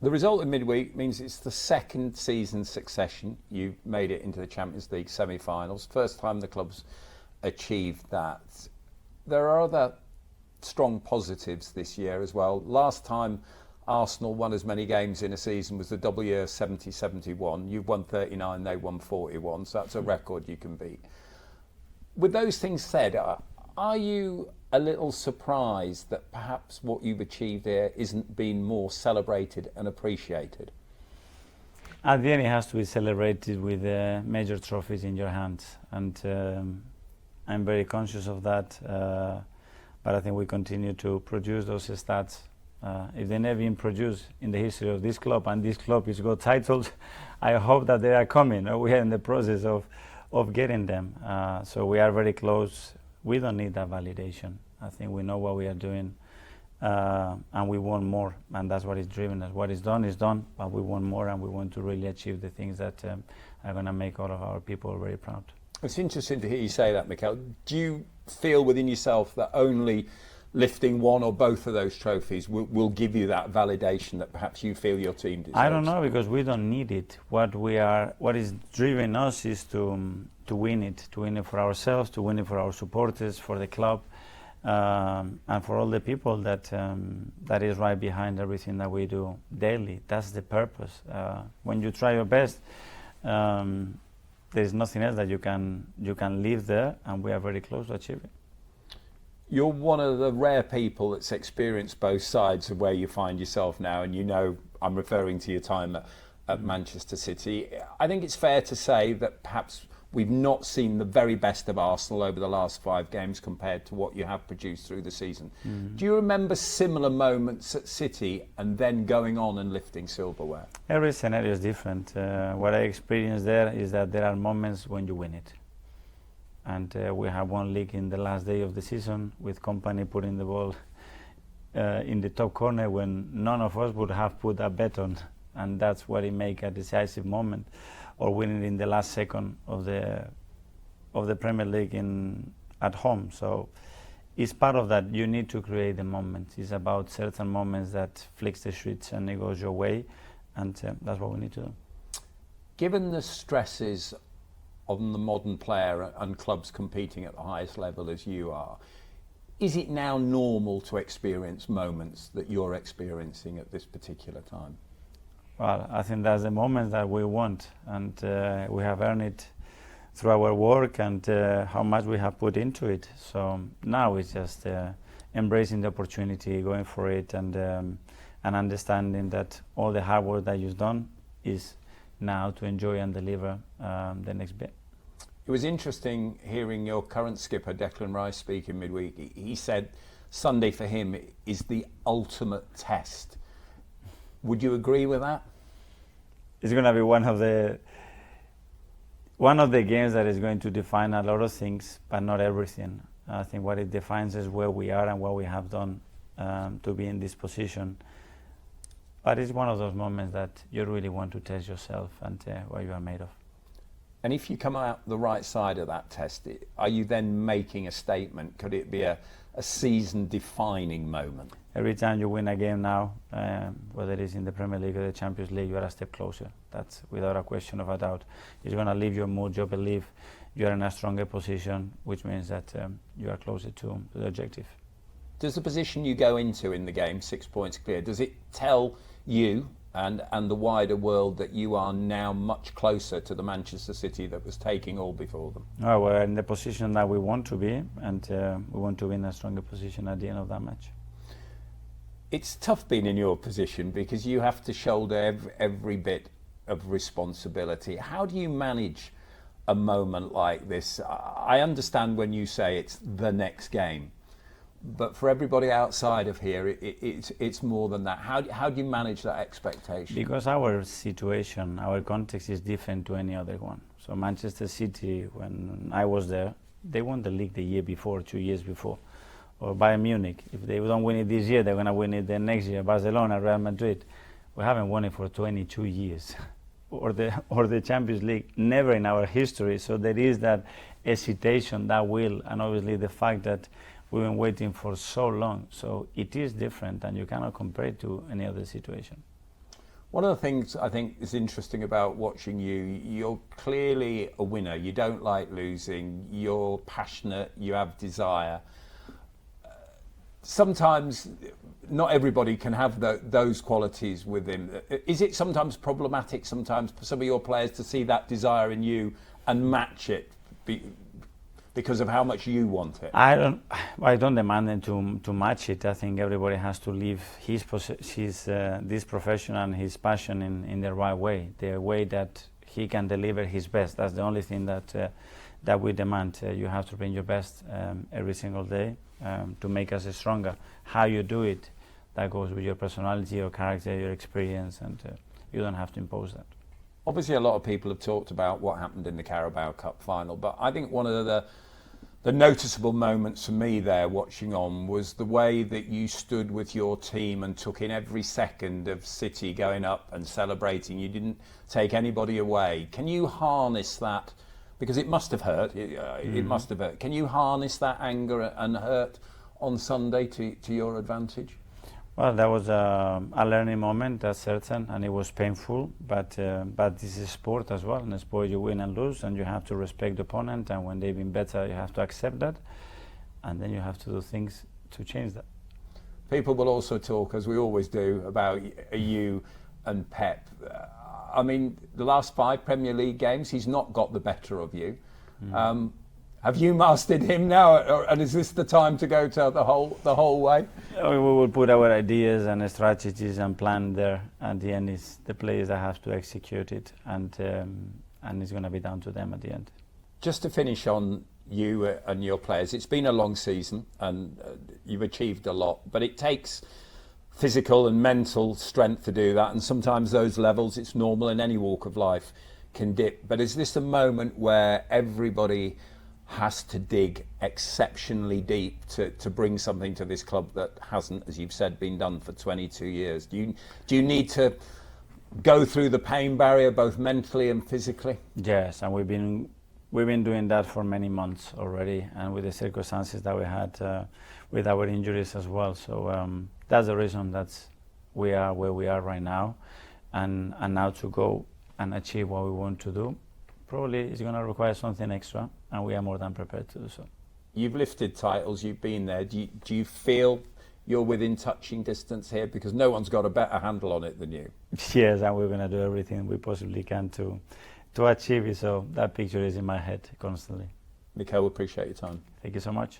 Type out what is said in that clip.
The result in midweek means it's the second season succession you've made it into the Champions League semi-finals. First time the club's achieved that. There are other strong positives this year as well. Last time Arsenal won as many games in a season was the double year 70-71. You've won 39, they won 41, so that's a record you can beat. With those things said, are you a little surprised that perhaps what you've achieved here isn't being more celebrated and appreciated? At the end, it has to be celebrated with major trophies in your hands, and I'm very conscious of that. But I think we continue to produce those stats. If they never been produced in the history of this club, and this club has got titles, I hope that they are coming. We are in the process of getting them. So we are very close. We don't need that validation. I think we know what we are doing, and we want more, and that's what is driven us. What is done, but we want more, and we want to really achieve the things that are going to make all of our people very proud. It's interesting to hear you say that, Mikel. Do you feel within yourself that only lifting one or both of those trophies will give you that validation that perhaps you feel your team deserves? I don't know, because we don't need it. What is driving us is to win it for ourselves, to win it for our supporters, for the club, and for all the people that is right behind everything that we do daily. That's the purpose. When you try your best, there's nothing else that you can live there, and we are very close to achieving. You're one of the rare people that's experienced both sides of where you find yourself now, and you know I'm referring to your time at Manchester City. I think it's fair to say that perhaps we've not seen the very best of Arsenal over the last 5 games compared to what you have produced through the season. Do you remember similar moments at City and then going on and lifting silverware? Every scenario is different. What I experienced there is that there are moments when you win it. And we have one league in the last day of the season with Company putting the ball in the top corner when none of us would have put a bet on, and that's what it makes a decisive moment, or winning in the last second of the Premier League at home. So it's part of that. You need to create the moments. It's about certain moments that flicks the switch and it goes your way, and that's what we need to do. Given the stresses on the modern player and clubs competing at the highest level as you are, is it now normal to experience moments that you're experiencing at this particular time? Well, I think that's the moment that we want, and we have earned it through our work and how much we have put into it. So now it's just embracing the opportunity, going for it, and understanding that all the hard work that you've done is now to enjoy and deliver the next bit. It was interesting hearing your current skipper, Declan Rice, speak in midweek. He said Sunday for him is the ultimate test. Would you agree with that? It's going to be one of the games that is going to define a lot of things, but not everything. I think what it defines is where we are and what we have done to be in this position. But it's one of those moments that you really want to test yourself and what you are made of. And if you come out the right side of that test, are you then making a statement? Could it be a season-defining moment? Every time you win a game now, whether it's in the Premier League or the Champions League, you are a step closer. That's without a question of a doubt. It's going to leave your mood. You believe you are in a stronger position, which means that you are closer to the objective. Does the position you go into in the game, 6 points clear, does it tell you and the wider world that you are now much closer to the Manchester City that was taking all before them? Oh, we're in the position that we want to be, and we want to be in a stronger position at the end of that match. It's tough being in your position because you have to shoulder every bit of responsibility. How do you manage a moment like this? I understand when you say it's the next game, but for everybody outside of here, it's more than that. How do you manage that expectation? Because our situation, our context is different to any other one. So Manchester City, when I was there, they won the league the year before, 2 years before. Or Bayern Munich, if they don't win it this year, they're going to win it the next year. Barcelona, Real Madrid, we haven't won it for 22 years. or the Champions League, never in our history. So there is that hesitation, that will, and obviously the fact that we've been waiting for so long. So it is different, and you cannot compare it to any other situation. One of the things I think is interesting about watching you, you're clearly a winner. You don't like losing. You're passionate. You have desire. Sometimes not everybody can have those qualities with him. Is it sometimes problematic sometimes for some of your players to see that desire in you and match it because of how much you want it? I don't demand them to match it. I think everybody has to live this profession and his passion in the right way, the way that he can deliver his best. That's the only thing that we demand. You have to bring your best every single day to make us stronger. How you do it, that goes with your personality, your character, your experience, and you don't have to impose that. Obviously, a lot of people have talked about what happened in the Carabao Cup final, but I think one of the noticeable moments for me there watching on was the way that you stood with your team and took in every second of City going up and celebrating. You didn't take anybody away. Can you harness that? Because it must have hurt. It must have hurt. Can you harness that anger and hurt on Sunday to your advantage? Well, that was a learning moment, that's certain, and it was painful. But this is sport as well. In sport, you win and lose, and you have to respect the opponent. And when they've been better, you have to accept that, and then you have to do things to change that. People will also talk, as we always do, about you and Pep. I mean, the last 5 Premier League games, he's not got the better of you. Have you mastered him now, and is this the time to go to the whole way? We will put our ideas and strategies and plan there. At the end, it's the players that have to execute it, and it's going to be down to them at the end. Just to finish on you and your players, it's been a long season, and you've achieved a lot, but it takes physical and mental strength to do that, and sometimes those levels, it's normal in any walk of life, can dip. But is this a moment where everybody has to dig exceptionally deep to bring something to this club that hasn't, as you've said, been done for 22 years? Do you need to go through the pain barrier both mentally and physically? Yes, and we've been doing that for many months already, and with the circumstances that we had with our injuries as well. So that's the reason that we are where we are right now, and now to go and achieve what we want to do, probably it's going to require something extra, and we are more than prepared to do so. You've lifted titles, you've been there. Do you feel you're within touching distance here? Because no one's got a better handle on it than you. Yes, and we're going to do everything we possibly can to achieve it. So that picture is in my head constantly. Mikel, appreciate your time. Thank you so much.